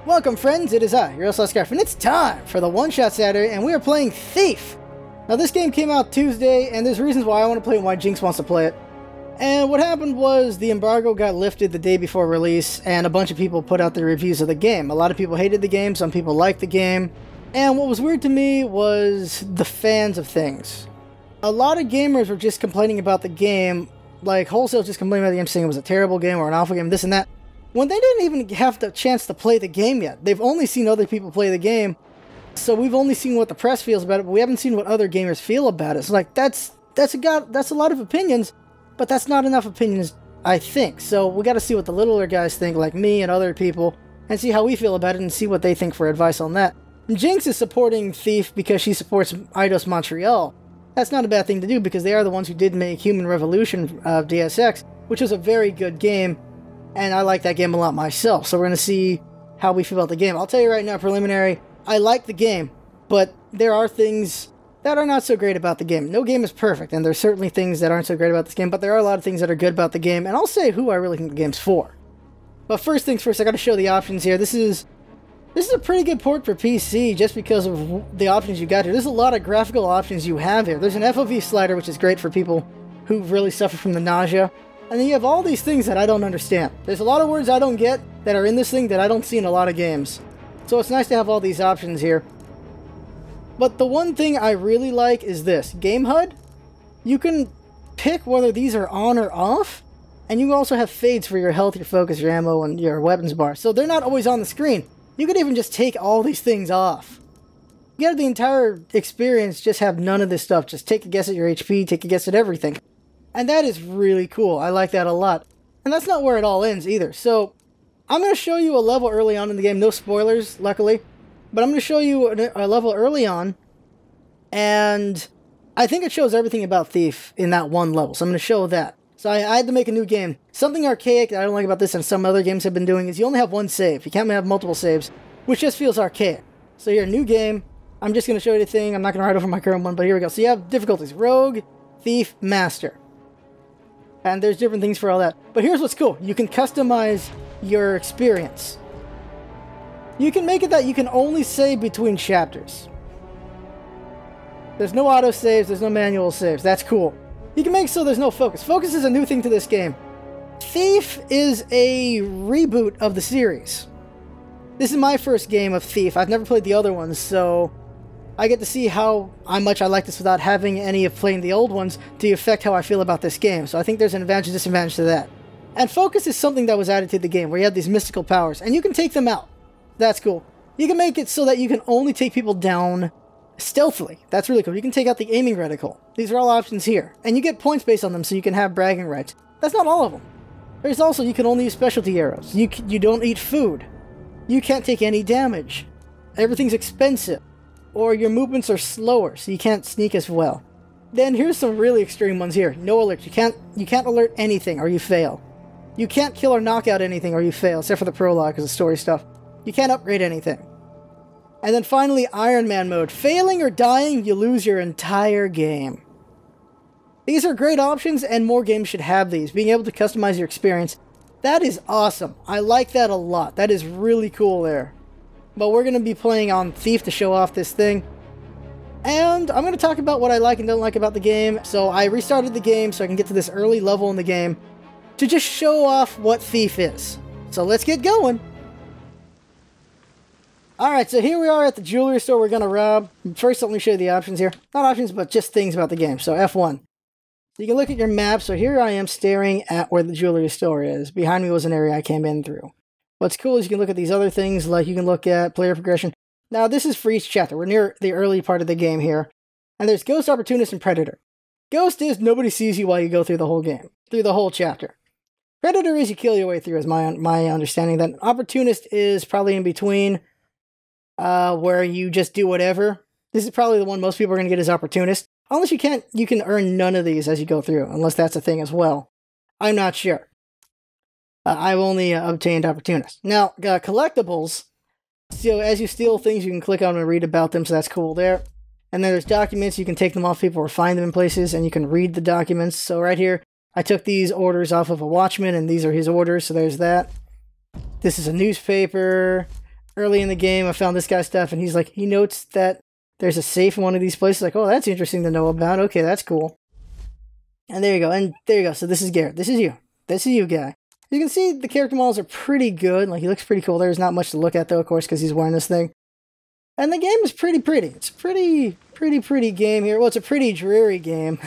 Welcome friends, it is I, your LostScarf, and it's time for the One Shot Saturday, and we are playing Thief! Now this game came out Tuesday, and there's reasons why I want to play it and why Jinx wants to play it. And what happened was the embargo got lifted the day before release, and a bunch of people put out their reviews of the game. A lot of people hated the game, some people liked the game. And what was weird to me was the fans of things. A lot of gamers were just complaining about the game, like wholesale just complaining about the game, saying it was a terrible game or an awful game, this and that. When they didn't even have the chance to play the game yet. They've only seen other people play the game, so we've only seen what the press feels about it, but we haven't seen what other gamers feel about it. It's like, that's a lot of opinions, but that's not enough opinions, I think. So we got to see what the littler guys think, like me and other people, and see how we feel about it and see what they think for advice on that. And Jinx is supporting Thief because she supports Eidos Montreal. That's not a bad thing to do because they are the ones who did make Human Revolution of Deus Ex, which was a very good game. And I like that game a lot myself, so we're going to see how we feel about the game. I'll tell you right now, preliminary, I like the game, but there are things that are not so great about the game. No game is perfect, and there's certainly things that aren't so great about this game, but there are a lot of things that are good about the game, and I'll say who I really think the game's for. But first things first, I got to show the options here. This is a pretty good port for PC, just because of the options you got here. There's a lot of graphical options you have here. There's an FOV slider, which is great for people who really suffer from the nausea. And then you have all these things that I don't understand. There's a lot of words I don't get that are in this thing that I don't see in a lot of games. So it's nice to have all these options here. But the one thing I really like is this. Game HUD, you can pick whether these are on or off. And you also have fades for your health, your focus, your ammo, and your weapons bar. So they're not always on the screen. You could even just take all these things off. You get the entire experience, just have none of this stuff. Just take a guess at your HP, take a guess at everything. And that is really cool. I like that a lot. And that's not where it all ends either. So, I'm going to show you a level early on in the game. No spoilers, luckily. But I'm going to show you a level early on. And I think it shows everything about Thief in that one level. So I'm going to show that. So I had to make a new game. Something archaic that I don't like about this and some other games have been doing is you only have one save. You can't have multiple saves, which just feels archaic. So here, new game. I'm just going to show you the thing. I'm not going to write over my current one, but here we go. So you have difficulties. Rogue, Thief, Master. And there's different things for all that. But here's what's cool. You can customize your experience. You can make it that you can only save between chapters. There's no auto saves, there's no manual saves. That's cool. You can make so there's no focus. Focus is a new thing to this game. Thief is a reboot of the series. This is my first game of Thief. I've never played the other ones, so I get to see how much I like this without having any of playing the old ones to affect how I feel about this game. So I think there's an advantage and disadvantage to that. And focus is something that was added to the game, where you have these mystical powers, and you can take them out. That's cool. You can make it so that you can only take people down stealthily. That's really cool. You can take out the aiming reticle. These are all options here. And you get points based on them, so you can have bragging rights. That's not all of them. There's also, you can only use specialty arrows. You don't eat food. You can't take any damage. Everything's expensive. Or your movements are slower, so you can't sneak as well. Then here's some really extreme ones here. No alerts. You can't alert anything or you fail. You can't kill or knock out anything or you fail, except for the prologue because the story stuff. You can't upgrade anything. And then finally, Iron Man mode. Failing or dying, you lose your entire game. These are great options, and more games should have these. Being able to customize your experience. That is awesome. I like that a lot. That is really cool there. But we're going to be playing on Thief to show off this thing. And I'm going to talk about what I like and don't like about the game. So I restarted the game so I can get to this early level in the game to just show off what Thief is. So let's get going. Alright, so here we are at the jewelry store we're going to rob. First, let me show you the options here. Not options, but just things about the game. So F1. You can look at your map. So here I am staring at where the jewelry store is. Behind me was an area I came in through. What's cool is you can look at these other things, like you can look at player progression. Now, this is for each chapter. We're near the early part of the game here. And there's Ghost, Opportunist, and Predator. Ghost is nobody sees you while you go through the whole game, through the whole chapter. Predator is you kill your way through, is my understanding. That Opportunist is probably in between, where you just do whatever. This is probably the one most people are going to get is Opportunist. Unless you can earn none of these as you go through, unless that's a thing as well. I'm not sure. I've only obtained Opportunist. Now, collectibles. So as you steal things, you can click on them and read about them, so that's cool there. And then there's documents. You can take them off people or find them in places, and you can read the documents. So right here, I took these orders off of a watchman, and these are his orders, so there's that. This is a newspaper. early in the game, I found this guy's stuff, and he's like, he notes that there's a safe in one of these places. Like, oh, that's interesting to know about. Okay, that's cool. And there you go. And there you go. So this is Garrett. This is you. This is you, guy. You can see the character models are pretty good. Like, he looks pretty cool. There's not much to look at, though, of course, because he's wearing this thing. And the game is pretty pretty. It's a pretty game here. Well, it's a pretty dreary game.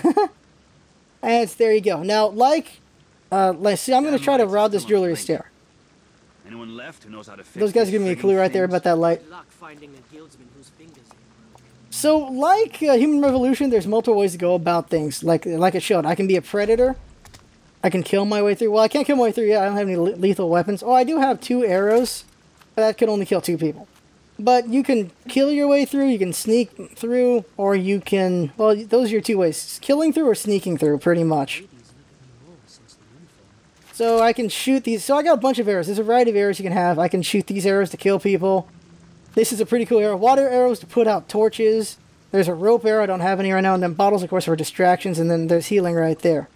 And it's, there you go. Now, let's see, I'm going to try to rob this jewelry store. Anyone left who knows how to fix Those guys are giving me a clue right there about that light. So, like Human Revolution, there's multiple ways to go about things. Like it showed, I can be a predator. I can kill my way through. Well, I can't kill my way through yet. I don't have any lethal weapons. Oh, I do have 2 arrows, but that could only kill 2 people. But you can kill your way through, you can sneak through, or you can... Well, those are your 2 ways. Killing through or sneaking through, pretty much. So I can shoot these... So I got a bunch of arrows. There's a variety of arrows you can have. I can shoot these arrows to kill people. This is a pretty cool arrow. Water arrows to put out torches. There's a rope arrow. I don't have any right now. And then bottles, of course, for distractions. And then there's healing right there.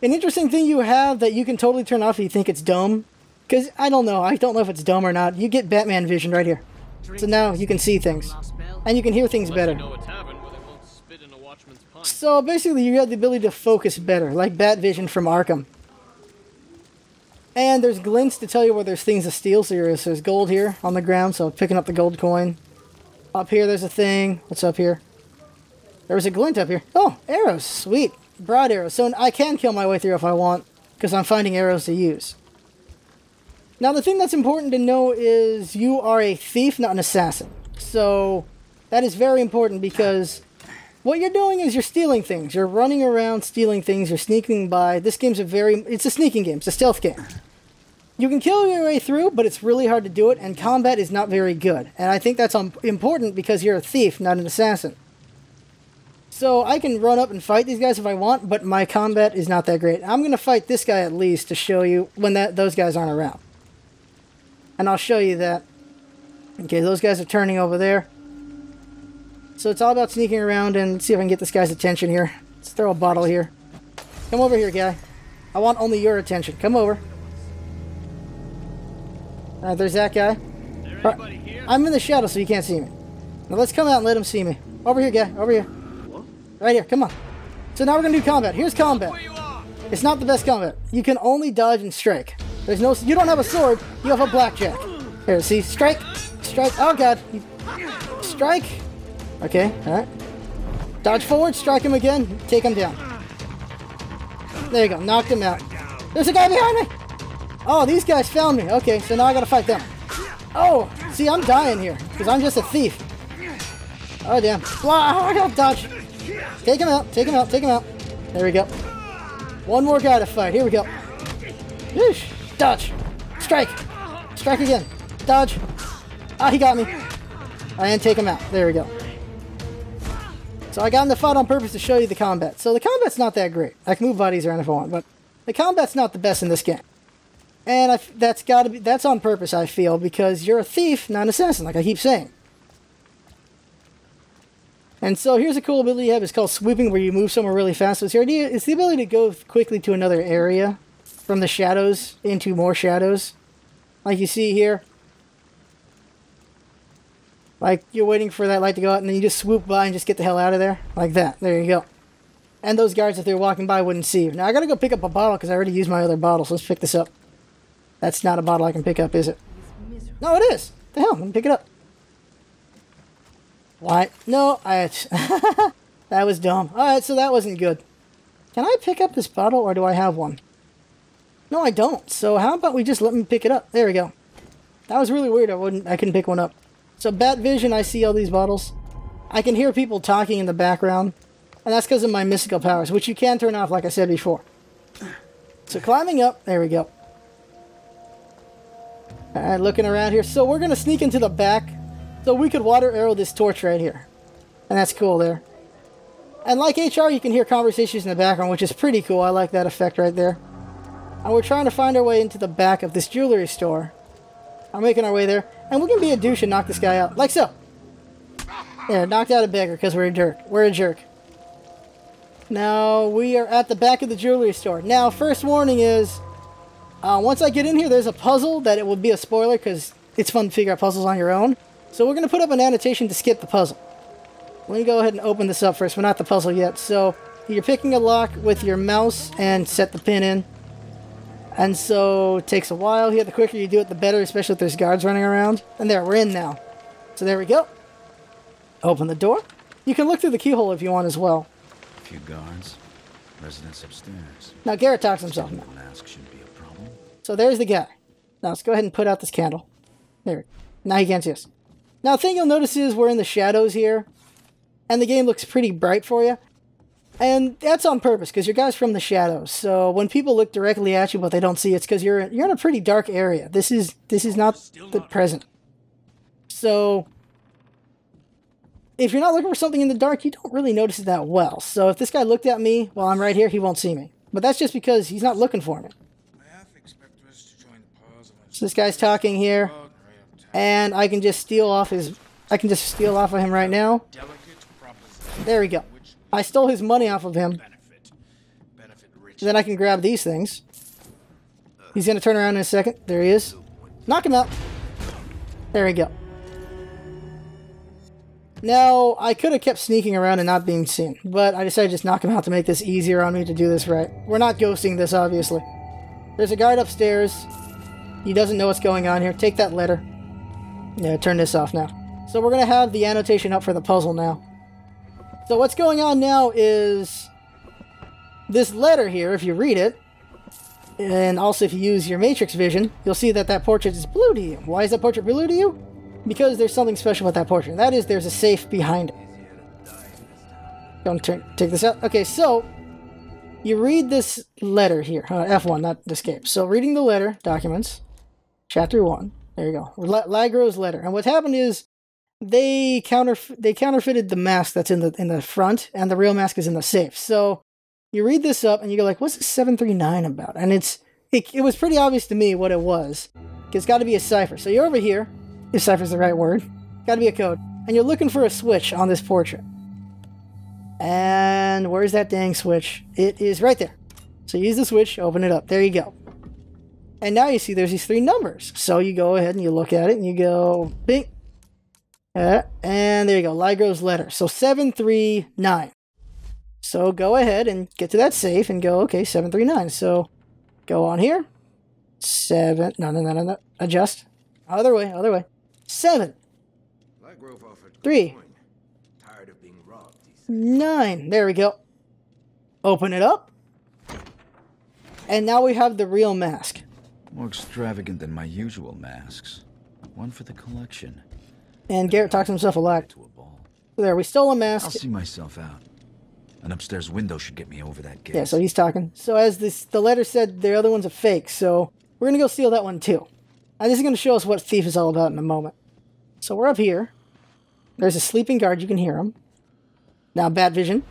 An interesting thing you have that you can totally turn off if you think it's dumb. Because, I don't know if it's dumb or not. You get Batman vision right here. So now you can see things. And you can hear things better. So basically you have the ability to focus better. Like Bat Vision from Arkham. And there's glints to tell you where there's things to steal. So there's gold here on the ground. So picking up the gold coin. Up here there's a thing. What's up here? There was a glint up here. Oh, arrows. Sweet. Broad arrows. So I can kill my way through if I want. Because I'm finding arrows to use. Now the thing that's important to know is you are a thief, not an assassin. So that is very important because what you're doing is you're stealing things. You're running around stealing things. You're sneaking by. This game's it's a sneaking game. It's a stealth game. You can kill your way through, but it's really hard to do it, and combat is not very good. And I think that's important because you're a thief, not an assassin. So I can run up and fight these guys if I want, but my combat is not that great. I'm going to fight this guy at least to show you when those guys aren't around. And I'll show you that. Okay, those guys are turning over there. So it's all about sneaking around and see if I can get this guy's attention here. Let's throw a bottle here. Come over here, guy. I want only your attention. Come over. Alright, there's that guy. I'm in the shadow so you can't see me. Now let's come out and let him see me. Over here, guy. Over here. Right here. Come on. So now we're going to do combat. Here's combat. It's not the best combat. You can only dodge and strike. There's no... You don't have a sword. You have a blackjack. Here, see? Strike. Strike. Oh, God. Strike. Okay. Alright. Dodge forward. Strike him again. Take him down. There you go. Knocked him out. There's a guy behind me. Oh, these guys found me. Okay, so now I gotta fight them. Oh, see, I'm dying here because I'm just a thief. Oh, damn. Wow, I gotta dodge. Take him out. Take him out. Take him out. There we go. One more guy to fight. Here we go. Yeesh. Dodge. Strike. Strike again. Dodge. Ah, he got me. And take him out. There we go. So I got in the fight on purpose to show you the combat. So the combat's not that great. I can move bodies around if I want, but the combat's not the best in this game. And that's on purpose, I feel, because you're a thief, not an assassin, like I keep saying. And so here's a cool ability you have. It's called swooping, where you move somewhere really fast. So it's the ability to go quickly to another area from the shadows into more shadows, like you see here. Like you're waiting for that light to go out, and then you just swoop by and just get the hell out of there, like that. There you go. And those guards, if they're walking by, wouldn't see you. Now I gotta go pick up a bottle because I already used my other bottle. So let's pick this up. That's not a bottle I can pick up, is it? No, it is. The hell? Let me pick it up. Why? No, that was dumb. Alright, so that wasn't good. Can I pick up this bottle, or do I have one? No, I don't. So how about we just let me pick it up? There we go. That was really weird. I couldn't pick one up. So Bat Vision, I see all these bottles. I can hear people talking in the background. And that's because of my mystical powers, which you can turn off, like I said before. So climbing up. There we go. Alright, looking around here. So we're going to sneak into the back. So we could water arrow this torch right here. And that's cool there. And like HR, you can hear conversations in the background, which is pretty cool. I like that effect right there. And we're trying to find our way into the back of this jewelry store. I'm making our way there. And we're going to be a douche and knock this guy out. Like so. There, knocked out a beggar because we're a jerk. We're a jerk. Now, we are at the back of the jewelry store. Now, first warning is... once I get in here, there's a puzzle that it will be a spoiler because it's fun to figure out puzzles on your own. So we're going to put up an annotation to skip the puzzle. Let me go ahead and open this up first. We're not the puzzle yet. So you're picking a lock with your mouse and set the pin in. And so it takes a while here. The quicker you do it, the better, especially if there's guards running around. And there, we're in now. So there we go. Open the door. You can look through the keyhole if you want as well. A few guards. Residents upstairs. Now Garrett talks himself now. Mask shouldn't be a problem. So there's the guy. Now let's go ahead and put out this candle. There. Now you can't see us. Now the thing you'll notice is we're in the shadows here. And the game looks pretty bright for you. And that's on purpose, because your guy's from the shadows. So when people look directly at you, but they don't see it's because you're in a pretty dark area. This is not the present. So if you're not looking for something in the dark, you don't really notice it that well. So if this guy looked at me while I'm right here, he won't see me. But that's just because he's not looking for me. So this guy's talking here, and I can just steal off his. I can just steal off of him right now. There we go. I stole his money off of him. Then I can grab these things. He's going to turn around in a second. There he is. Knock him out. There we go. Now, I could have kept sneaking around and not being seen, but I decided to just knock him out to make this easier on me to do this right. We're not ghosting this, obviously. There's a guard upstairs. He doesn't know what's going on here. Take that letter. Yeah, turn this off now. So we're going to have the annotation up for the puzzle now. So what's going on now is this letter here, if you read it, and also if you use your matrix vision, you'll see that that portrait is blue to you. Why is that portrait blue to you? Because there's something special with that portrait. That is, there's a safe behind it. Don't take this out. Okay, so you read this letter here. F1, not escape. So reading the letter, documents, chapter 1. There you go. Lagro's letter. And what happened is they counterfeited the mask that's in the front, and the real mask is in the safe. So you read this up, and you go like, what's this 739 about? And it was pretty obvious to me what it was. It's got to be a cipher. So you're over here. If cipher's the right word. Got to be a code. And you're looking for a switch on this portrait. And where's that dang switch? It is right there. So use the switch, open it up. There you go. And now you see there's these 3 numbers. So you go ahead and you look at it and you go, bing. And there you go, Lagro's letter. So 739. So go ahead and get to that safe and go, okay, 739. So go on here. 7, no. Adjust. Other way. 7. 3. 9. There we go. Open it up. And now we have the real mask. More extravagant than my usual masks. One for the collection. And Garrett talks himself a lot. There, we stole a mask. I'll see myself out. An upstairs window should get me over that gate. Yeah, so he's talking. So as the letter said, the other one's a fake. So we're going to go steal that one too. And this is going to show us what Thief is all about in a moment. So we're up here. There's a sleeping guard. You can hear him. Now, bat vision.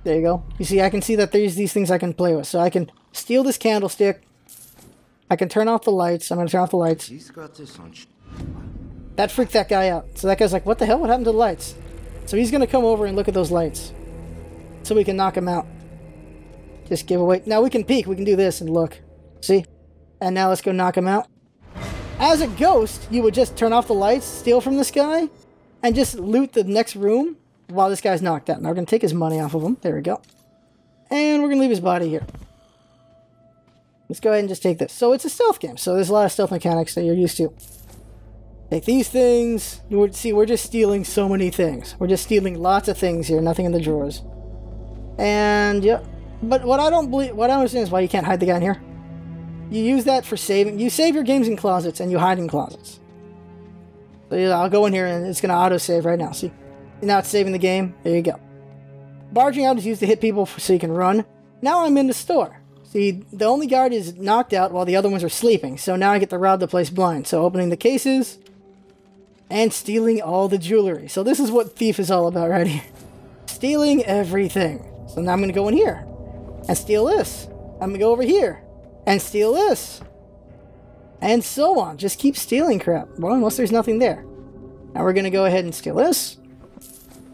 There you go. You see, I can see that there's these things I can play with. So I can steal this candlestick. I can turn off the lights. I'm going to turn off the lights. He's got this on. That freaked that guy out. So that guy's like, what the hell? What happened to the lights? So he's going to come over and look at those lights. So we can knock him out. Just give away. Now we can peek. We can do this and look. See? And now let's go knock him out. As a ghost, you would just turn off the lights, steal from this guy, and just loot the next room while this guy's knocked out. Now we're going to take his money off of him. There we go. And we're going to leave his body here. Let's go ahead and just take this. So it's a stealth game, so there's a lot of stealth mechanics that you're used to. Take these things. You would see we're just stealing so many things. We're just stealing lots of things here, nothing in the drawers. And yeah, but what I don't understand is why you can't hide the guy in here. You use that for saving. You save your games in closets and you hide in closets. So yeah, I'll go in here and it's going to auto-save right now. See? Now it's saving the game. There you go. Barging out is used to hit people so you can run. Now I'm in the store. See, the only guard is knocked out while the other ones are sleeping. So now I get to rob the place blind. So opening the cases and stealing all the jewelry. So this is what Thief is all about right here. Stealing everything. So now I'm going to go in here and steal this. I'm going to go over here and steal this. And so on. Just keep stealing crap. Well, unless there's nothing there. Now we're going to go ahead and steal this.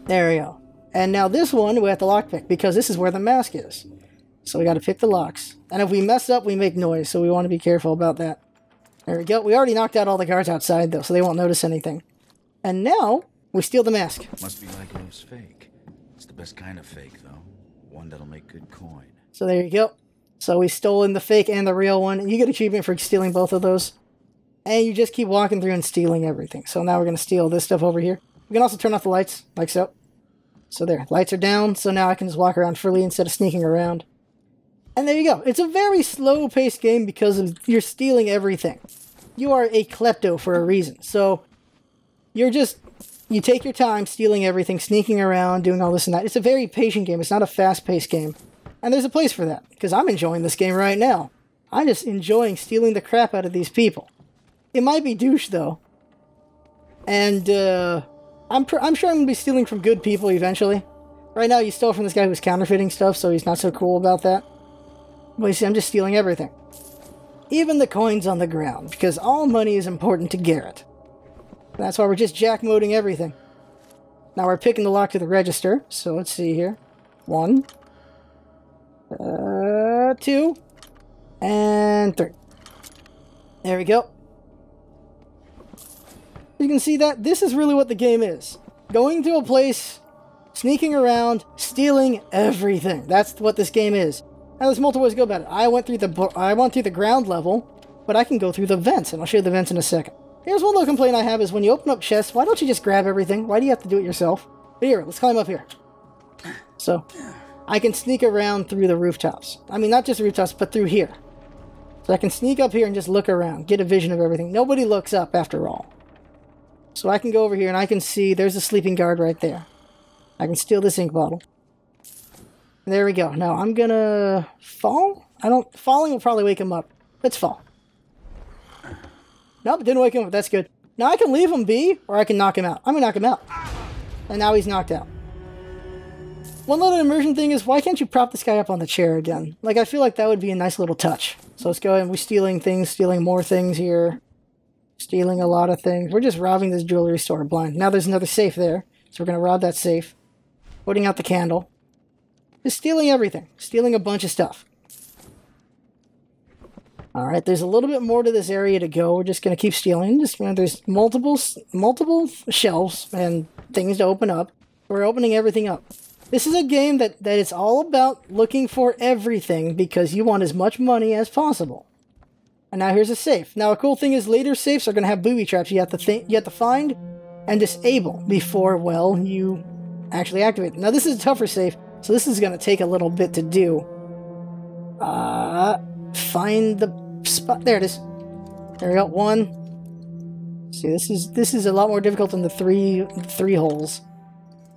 There we go. And now this one we have to lockpick because this is where the mask is. So we got to pick the locks. And if we mess up, we make noise. So we want to be careful about that. There we go. We already knocked out all the guards outside, though, so they won't notice anything. And now, we steal the mask. Must be like Roof's fake. It's the best kind of fake, though. One that'll make good coin. So there you go. So we stole in the fake and the real one. And you get achievement for stealing both of those. And you just keep walking through and stealing everything. So now we're going to steal this stuff over here. We can also turn off the lights, like so. So there, lights are down. So now I can just walk around freely instead of sneaking around. And there you go. It's a very slow-paced game because you're stealing everything. You are a klepto for a reason. So you take your time stealing everything, sneaking around, doing all this and that. It's a very patient game. It's not a fast-paced game. And there's a place for that, because I'm enjoying this game right now. I'm just enjoying stealing the crap out of these people. It might be douche, though. And I'm sure I'm going to be stealing from good people eventually. Right now, you stole from this guy who's counterfeiting stuff, so he's not so cool about that. But you see, I'm just stealing everything. Even the coins on the ground, because all money is important to Garrett. That's why we're just jack-moding everything. Now we're picking the lock to the register, so let's see here. 1, 2, and 3. There we go. You can see that this is really what the game is. Going to a place, sneaking around, stealing everything. That's what this game is. Now there's multiple ways to go about it. I went through the ground level, but I can go through the vents, and I'll show you the vents in a second. Here's one little complaint I have is when you open up chests, why don't you just grab everything? Why do you have to do it yourself? But here, let's climb up here. So, I can sneak around through the rooftops. I mean, not just the rooftops, but through here. So I can sneak up here and just look around, get a vision of everything. Nobody looks up after all. So I can go over here and I can see there's a sleeping guard right there. I can steal this ink bottle. There we go. Now I'm gonna fall? Falling will probably wake him up. Let's fall. Nope, it didn't wake him up. That's good. Now I can leave him be, or I can knock him out. I'm gonna knock him out. And now he's knocked out. One little immersion thing is, why can't you prop this guy up on the chair again? Like, I feel like that would be a nice little touch. So let's go ahead and we're stealing things, stealing more things here. Stealing a lot of things. We're just robbing this jewelry store blind. Now there's another safe there. So we're gonna rob that safe. Putting out the candle. Just stealing everything. Stealing a bunch of stuff. Alright, there's a little bit more to this area to go. We're just going to keep stealing. There's multiple shelves and things to open up. We're opening everything up. This is a game that it's all about looking for everything because you want as much money as possible. And now here's a safe. Now a cool thing is later safes are going to have booby traps you have to find and disable before, well, you actually activate them. Now this is a tougher safe. So this is going to take a little bit to do. Find the spot. There it is. There we go. 1. See, this is a lot more difficult than the three holes.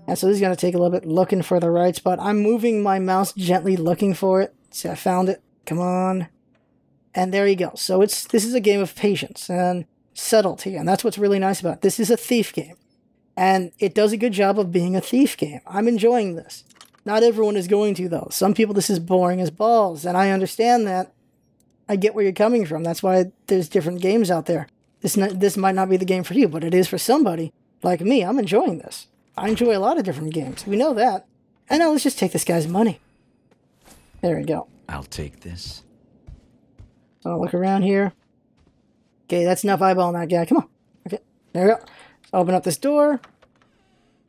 And so this is going to take a little bit looking for the right spot. I'm moving my mouse gently looking for it. See, I found it. Come on. And there you go. So this is a game of patience and subtlety. And that's what's really nice about it. This is a thief game. And it does a good job of being a thief game. I'm enjoying this. Not everyone is going to, though. Some people, this is boring as balls, and I understand that. I get where you're coming from. That's why there's different games out there. This might not be the game for you, but it is for somebody like me. I'm enjoying this. I enjoy a lot of different games. We know that. And now let's just take this guy's money. There we go. I'll take this. So I'll look around here. Okay, that's enough eyeballing that guy. Come on. Okay, there we go. So open up this door.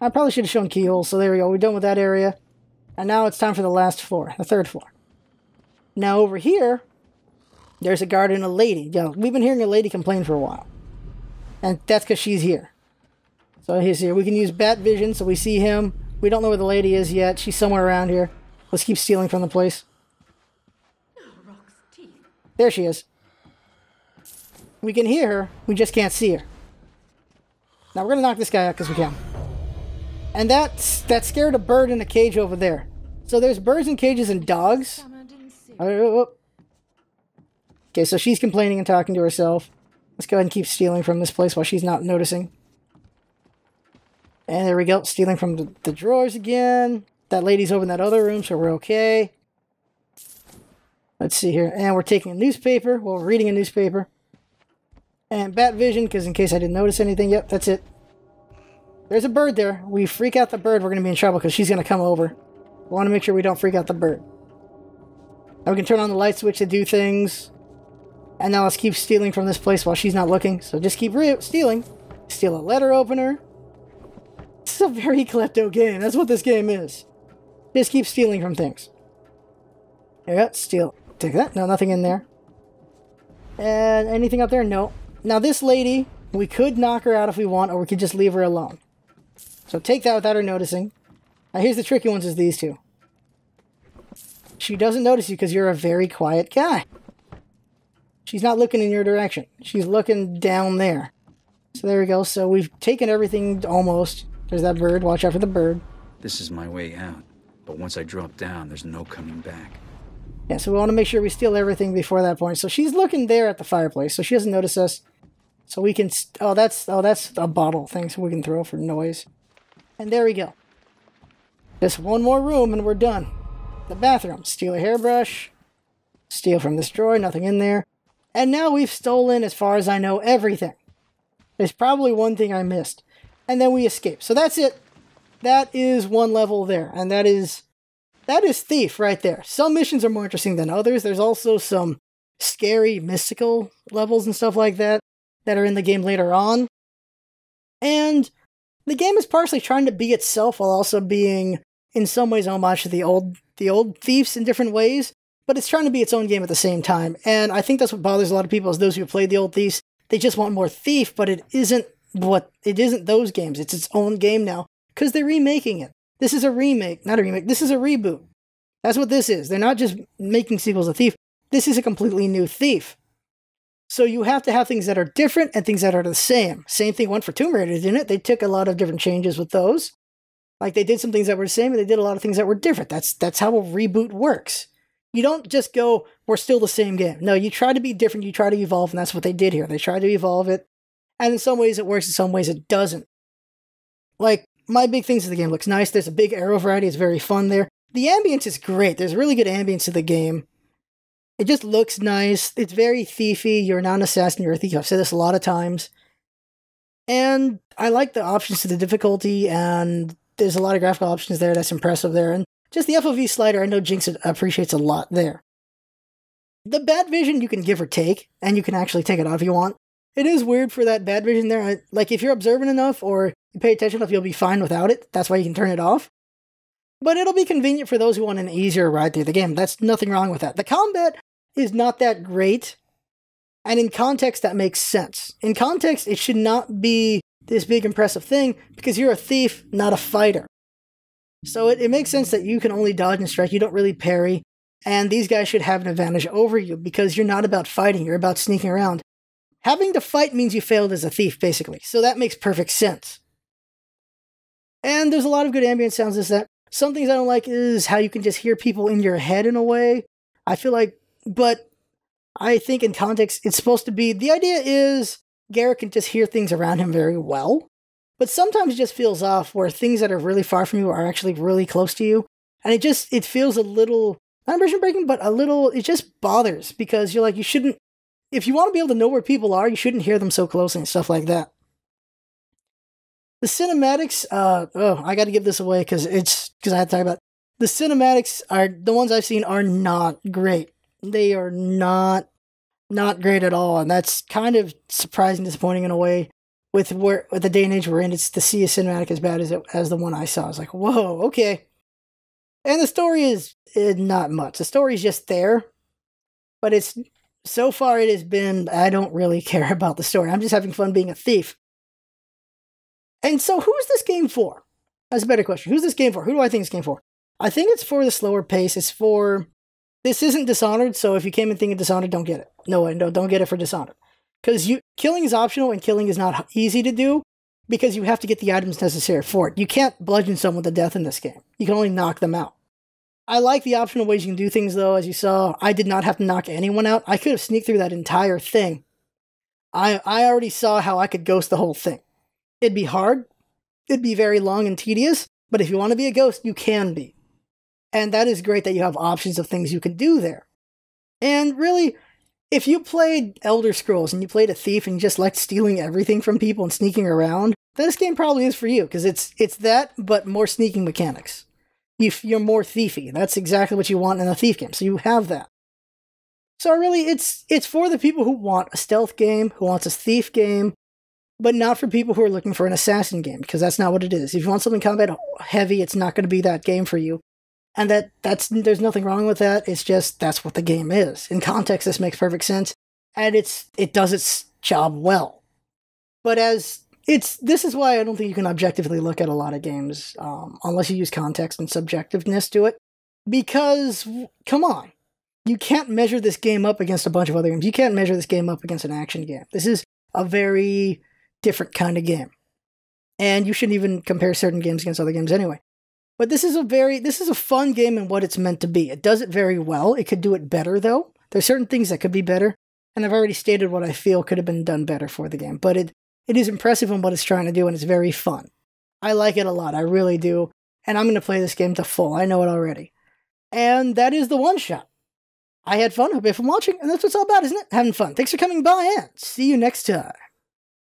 I probably should have shown keyholes, so there we go. We're done with that area. And now it's time for the last floor, the 3rd floor. Now over here, there's a guard and a lady. Yeah, we've been hearing a lady complain for a while. And that's because she's here. So he's here. We can use bat vision, so we see him. We don't know where the lady is yet. She's somewhere around here. Let's keep stealing from the place. There she is. We can hear her. We just can't see her. Now we're going to knock this guy out because we can. And that scared a bird in a cage over there. So there's birds in cages and dogs. Okay, so she's complaining and talking to herself. Let's go ahead and keep stealing from this place while she's not noticing. And there we go, stealing from the drawers again. That lady's over in that other room, so we're okay. Let's see here. And we're taking a newspaper. Well, we're reading a newspaper. And bat vision, because in case I didn't notice anything. Yep, that's it. There's a bird there. We freak out the bird, we're going to be in trouble because she's going to come over. We want to make sure we don't freak out the bird. Now we can turn on the light switch to do things. And now let's keep stealing from this place while she's not looking. So just keep stealing. Steal a letter opener. This is a very klepto game. That's what this game is. Just keep stealing from things. There you go. Steal. Take that. No, nothing in there. And anything up there? No. Now this lady, we could knock her out if we want, or we could just leave her alone. So take that without her noticing. Now here's the tricky ones is these two. She doesn't notice you because you're a very quiet guy. She's not looking in your direction. She's looking down there. So there we go. So we've taken everything almost. There's that bird. Watch out for the bird. This is my way out, but once I drop down, there's no coming back. Yeah, so we want to make sure we steal everything before that point. So she's looking there at the fireplace, so she doesn't notice us. So we can... Oh, that's a bottle thing, so we can throw for noise. And there we go. Just one more room and we're done. The bathroom. Steal a hairbrush. Steal from this drawer. Nothing in there. And now we've stolen, as far as I know, everything. There's probably one thing I missed. And then we escape. So that's it. That is one level there. And that is Thief right there. Some missions are more interesting than others. There's also some scary, mystical levels and stuff like that that are in the game later on. And the game is partially trying to be itself while also being, in some ways, homage to the old Thieves in different ways. But it's trying to be its own game at the same time. And I think that's what bothers a lot of people, is those who played the old Thieves. They just want more Thief, but it isn't those games. It's its own game now, because they're remaking it. This is a remake, not a remake, this is a reboot. That's what this is. They're not just making sequels of Thief. This is a completely new Thief. So you have to have things that are different and things that are the same. Same thing went for Tomb Raider, didn't it? They took a lot of different changes with those. Like, they did some things that were the same, and they did a lot of things that were different. That's how a reboot works. You don't just go, we're still the same game. No, you try to be different, you try to evolve, and that's what they did here. They tried to evolve it, and in some ways it works, in some ways it doesn't. Like, my big things is the game looks nice. There's a big arrow variety. It's very fun there. The ambience is great. There's really good ambience to the game. It just looks nice. It's very thiefy. You're not an assassin, you're a thief. I've said this a lot of times. And I like the options to the difficulty, and there's a lot of graphical options there that's impressive there. And just the FOV slider, I know Jinx appreciates a lot there. The bad vision you can give or take, and you can actually take it off if you want. It is weird for that bad vision there. Like, if you're observant enough or you pay attention enough, you'll be fine without it. That's why you can turn it off. But it'll be convenient for those who want an easier ride through the game. That's nothing wrong with that. The combat is not that great, and in context, that makes sense. In context, it should not be this big impressive thing, because you're a thief, not a fighter. So it makes sense that you can only dodge and strike, you don't really parry, and these guys should have an advantage over you, because you're not about fighting, you're about sneaking around. Having to fight means you failed as a thief, basically, so that makes perfect sense. And there's a lot of good ambient sounds as that. Some things I don't like is how you can just hear people in your head in a way. I feel like, but I think in context, it's supposed to be, the idea is Garrett can just hear things around him very well. But sometimes it just feels off where things that are really far from you are actually really close to you. And it feels a little, not immersion breaking, but a little, it just bothers, because you're like, you shouldn't, if you want to be able to know where people are, you shouldn't hear them so closely and stuff like that. The cinematics, I got to give this away because I had to talk about it. The cinematics are, the ones I've seen are not great. They are not great at all. And that's kind of surprising, disappointing in a way. With the day and age we're in, it's to see a cinematic as bad as the one I saw. I was like, whoa, okay. And the story is not much. The story is just there, but so far it has been, I don't really care about the story. I'm just having fun being a thief. And so who is this game for? That's a better question. Who's this game for? Who do I think it's game for? I think it's for the slower pace. This isn't Dishonored, so if you came in thinking Dishonored, don't get it. No, don't get it for Dishonored. Because killing is optional, and killing is not easy to do, because you have to get the items necessary for it. You can't bludgeon someone to death in this game. You can only knock them out. I like the optional ways you can do things, though. As you saw, I did not have to knock anyone out. I could have sneaked through that entire thing. I already saw how I could ghost the whole thing. It'd be hard. It'd be very long and tedious, but if you want to be a ghost, you can be. And that is great that you have options of things you can do there. And really, if you played Elder Scrolls and you played a thief and you just liked stealing everything from people and sneaking around, then this game probably is for you, because it's that, but more sneaking mechanics. You're more thiefy. That's exactly what you want in a thief game, so you have that. So really, it's for the people who want a stealth game, who wants a thief game, but not for people who are looking for an assassin game, because that's not what it is. If you want something combat heavy, it's not going to be that game for you. And there's nothing wrong with that. It's just, that's what the game is. In context, this makes perfect sense. And it does its job well. But this is why I don't think you can objectively look at a lot of games, unless you use context and subjectiveness to it. Because, come on. You can't measure this game up against a bunch of other games. You can't measure this game up against an action game. This is a very different kind of game. And you shouldn't even compare certain games against other games anyway. But this is a fun game in what it's meant to be. It does it very well. It could do it better, though. There's certain things that could be better. And I've already stated what I feel could have been done better for the game. But it is impressive in what it's trying to do, and it's very fun. I like it a lot. I really do. And I'm going to play this game to full. I know it already. And that is the one shot. I had fun. Hope you have fun watching. And that's what it's all about, isn't it? Having fun. Thanks for coming by, and see you next time.